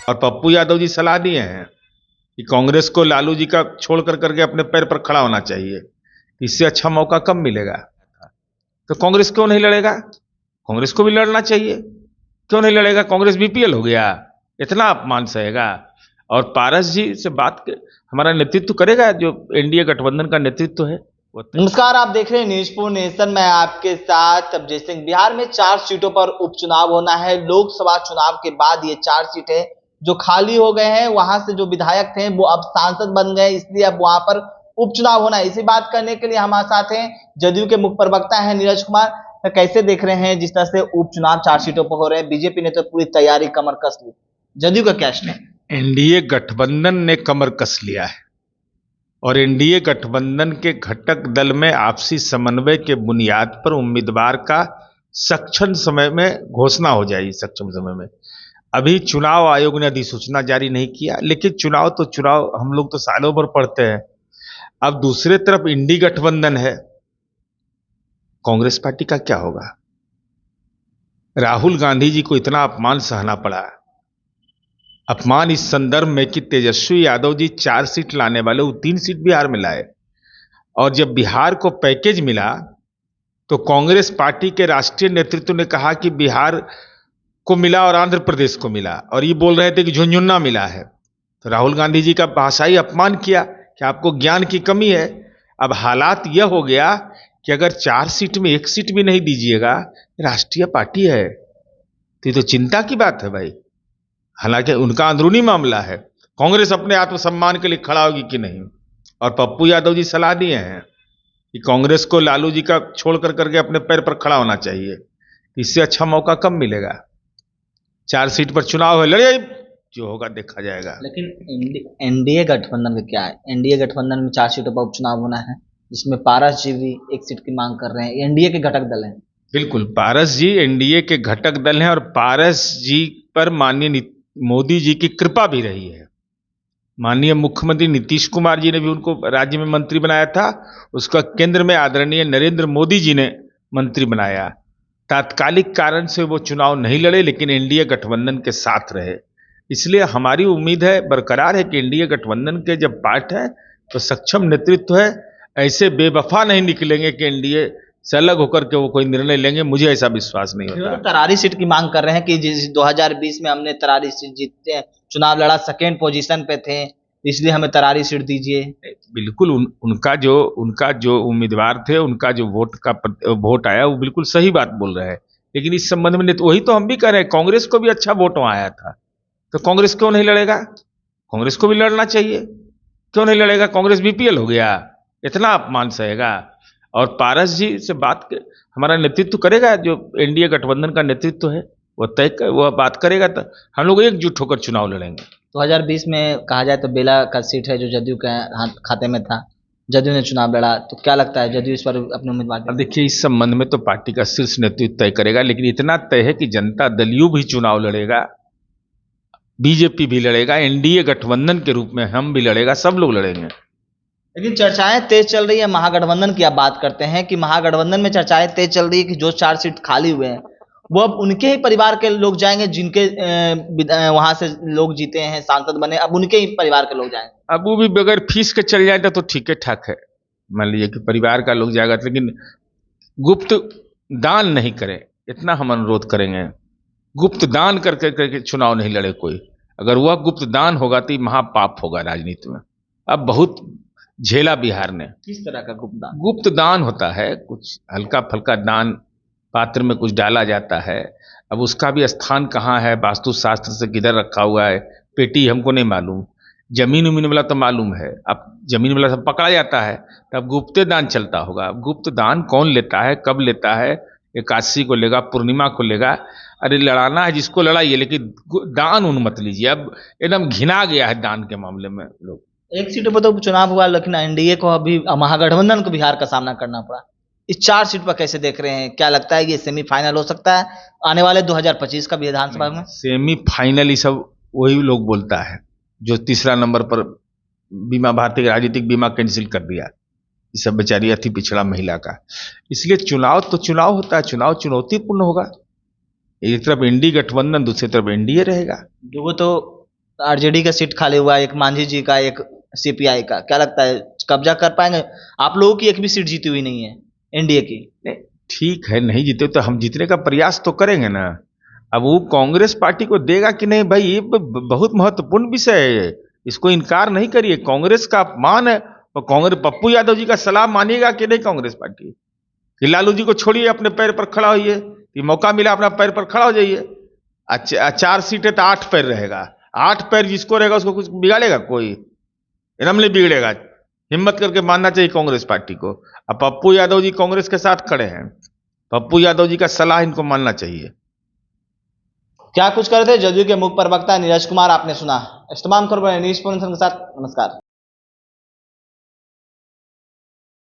और पप्पू यादव जी सलाह दिए हैं कि कांग्रेस को लालू जी का छोड़ कर करके अपने पैर पर खड़ा होना चाहिए। इससे अच्छा मौका कब मिलेगा? तो कांग्रेस क्यों नहीं लड़ेगा? कांग्रेस को भी लड़ना चाहिए। क्यों नहीं लड़ेगा? कांग्रेस बीपीएल हो गया, इतना अपमान सहेगा? और पारस जी से बात हमारा नेतृत्व करेगा, जो एनडीए गठबंधन का नेतृत्व है वो। नमस्कार, आप देख रहे हैं न्यूज फॉर नेशन। मैं आपके साथ अभिजीत सिंह। बिहार में 4 सीटों पर उपचुनाव होना है। लोकसभा चुनाव के बाद ये 4 सीटें जो खाली हो गए हैं, वहां से जो विधायक थे वो अब सांसद बन गए, इसलिए अब वहां पर उपचुनाव होना है। इसी बात करने के लिए हमारे साथ हैं जदयू के मुख्य प्रवक्ता हैं नीरज कुमार। तो कैसे देख रहे हैं जिस तरह से उपचुनाव 4 सीटों पर हो रहे हैं? बीजेपी ने तो पूरी तैयारी कमर कस ली, जदयू का क्या स्टैंड? एनडीए गठबंधन ने कमर कस लिया है और एनडीए गठबंधन के घटक दल में आपसी समन्वय के बुनियाद पर उम्मीदवार का सक्षम समय में घोषणा हो जाएगी। सक्षम समय में अभी चुनाव आयोग ने अधिसूचना जारी नहीं किया, लेकिन चुनाव तो चुनाव, हम लोग तो सालों भर पढ़ते हैं। अब दूसरे तरफ इंडी गठबंधन है, कांग्रेस पार्टी का क्या होगा? राहुल गांधी जी को इतना अपमान सहना पड़ा। अपमान इस संदर्भ में कि तेजस्वी यादव जी 4 सीट लाने वाले, वो 3 सीट बिहार में लाए। और जब बिहार को पैकेज मिला तो कांग्रेस पार्टी के राष्ट्रीय नेतृत्व ने कहा कि बिहार को मिला और आंध्र प्रदेश को मिला, और ये बोल रहे थे कि झुंझुन्ना मिला है। तो राहुल गांधी जी का भाषाई अपमान किया कि आपको ज्ञान की कमी है। अब हालात यह हो गया कि अगर 4 सीट में 1 सीट भी नहीं दीजिएगा, राष्ट्रीय पार्टी है, तो ये तो चिंता की बात है भाई। हालांकि उनका अंदरूनी मामला है, कांग्रेस अपने आत्मसम्मान के लिए खड़ा होगी कि नहीं। और पप्पू यादव जी सलाह दिए हैं कि कांग्रेस को लालू जी का छोड़ कर करके अपने पैर पर खड़ा होना चाहिए। इससे अच्छा मौका कब मिलेगा? 4 सीट पर चुनाव है, लड़े, जो होगा देखा जाएगा। लेकिन एनडीए गठबंधन का क्या है? एनडीए गठबंधन में 4 सीटों पर उपचुनाव होना है, जिसमें पारस जी भी 1 सीट की मांग कर रहे हैं। एनडीए के घटक दल हैं। बिल्कुल, पारस जी एनडीए के घटक दल हैं और पारस जी पर माननीय मोदी जी की कृपा भी रही है। माननीय मुख्यमंत्री नीतीश कुमार जी ने भी उनको राज्य में मंत्री बनाया था, उसका केंद्र में आदरणीय नरेंद्र मोदी जी ने मंत्री बनाया। तात्कालिक कारण से वो चुनाव नहीं लड़े, लेकिन एनडीए गठबंधन के साथ रहे। इसलिए हमारी उम्मीद है, बरकरार है कि एनडीए गठबंधन के जब पार्ट है तो सक्षम नेतृत्व है। ऐसे बेवफा नहीं निकलेंगे कि एनडीए से अलग होकर के वो कोई निर्णय लेंगे, मुझे ऐसा विश्वास नहीं होता। तरारी सीट की मांग कर रहे हैं कि 2020 में हमने तरारी सीट जीते, चुनाव लड़ा, 2nd पोजीशन पे थे, इसलिए हमें तरारी सीट दीजिए। बिल्कुल, उनका जो उम्मीदवार थे, उनका जो वोट आया, वो बिल्कुल सही बात बोल रहे हैं। लेकिन इस संबंध में वही तो हम भी कह रहे हैं, कांग्रेस को भी अच्छा वोट आया था, तो कांग्रेस क्यों नहीं लड़ेगा? कांग्रेस को भी लड़ना चाहिए। क्यों नहीं लड़ेगा? कांग्रेस बीपीएल हो गया, इतना अपमान सहेगा? और पारस जी से बात हमारा नेतृत्व करेगा, जो एनडीए गठबंधन का नेतृत्व है वो बात करेगा, तो हम लोग एकजुट होकर चुनाव लड़ेंगे। 2020 में कहा जाए तो बेला का सीट है जो जदयू के खाते में था, जदयू ने चुनाव लड़ा, तो क्या लगता है जदयू इस पर अपने उम्मीदवार? अब देखिए, इस संबंध में तो पार्टी का शीर्ष नेतृत्व तय करेगा, लेकिन इतना तय है कि जनता दल यू भी चुनाव लड़ेगा, बीजेपी भी लड़ेगा, एनडीए गठबंधन के रूप में हम भी लड़ेगा, सब लोग लड़ेंगे। लेकिन चर्चाएं तेज चल रही है महागठबंधन की। आप बात करते हैं कि महागठबंधन में चर्चाएं तेज चल रही है कि जो 4 सीट खाली हुए हैं वो अब उनके ही परिवार के लोग जाएंगे, जिनके वहां से लोग जीते हैं, सांसद बने, अब उनके ही परिवार के लोग जाएंगे। अब वो भी बगैर फीस के चल जाएगा तो ठीक है, ठाक है। मान लीजिए कि परिवार का लोग जाएगा, लेकिन गुप्त दान नहीं करें, इतना हम अनुरोध करेंगे। गुप्त दान करके चुनाव नहीं लड़े कोई। अगर वह गुप्त दान होगा तो महापाप होगा राजनीति में। अब बहुत झेला बिहार ने। किस तरह का गुप्त दान? गुप्त दान होता है, कुछ हल्का फल्का दान, पात्र में कुछ डाला जाता है। अब उसका भी स्थान कहाँ है, वास्तुशास्त्र से किधर रखा हुआ है, पेटी हमको नहीं मालूम, जमीन उमीन वाला तो मालूम है। अब जमीन वाला सब पकड़ा जाता है, तब गुप्त दान चलता होगा। अब गुप्त दान कौन लेता है, कब लेता है? एकादशी को लेगा, पूर्णिमा को लेगा। अरे लड़ाना है जिसको लड़ाइए, लेकिन दान उन मत लीजिए। अब एकदम घिना गया है दान के मामले में लोग। 1 सीट पर तो चुनाव हुआ, लेकिन एनडीए को अभी महागठबंधन को बिहार का सामना करना पड़ा। इस 4 सीट पर कैसे देख रहे हैं? क्या लगता है कि सेमीफाइनल हो सकता है आने वाले 2025 का विधानसभा में? सेमीफाइनल ये सब वही लोग बोलता है जो तीसरा नंबर पर बीमा, भारतीय राजनीतिक बीमा कैंसिल कर दिया। ये सब बेचारी अति पिछड़ा महिला का। इसलिए चुनाव तो चुनाव होता है, चुनाव चुनौतीपूर्ण होगा। एक तरफ एनडीए गठबंधन, दूसरी तरफ एनडीए रहेगा। वो तो आरजेडी का सीट खाली हुआ है, एक मांझी जी का, एक सीपीआई का, क्या लगता है कब्जा कर पाएंगे? आप लोगों की एक भी सीट जीती हुई नहीं है एनडीए की। नहीं, ठीक है, नहीं जीते तो हम जीतने का प्रयास तो करेंगे ना। अब वो कांग्रेस पार्टी को देगा कि नहीं भाई, ये बहुत महत्वपूर्ण विषय है, इसको इनकार नहीं करिए। कांग्रेस का अपमान है। और कांग्रेस, पप्पू यादव जी का सलाह मानिएगा कि नहीं कांग्रेस पार्टी? कि लालू जी को छोड़िए, अपने पैर पर खड़ा होइए, कि मौका मिला अपना पैर पर खड़ा हो जाइए। 4 सीटें तो 8 पैर रहेगा। 8 पैर जिसको रहेगा उसको कुछ बिगाड़ेगा कोई? एकदम नहीं बिगड़ेगा। हिम्मत करके मानना चाहिए कांग्रेस पार्टी को। अब पप्पू यादव जी कांग्रेस के साथ खड़े हैं, पप्पू यादव जी का सलाह इनको मानना चाहिए। क्या कुछ कर रहे थे जदयू के मुख्य प्रवक्ता नीरज कुमार, आपने सुना। इस तमाम खबरों न्यूज़ के साथ नमस्कार।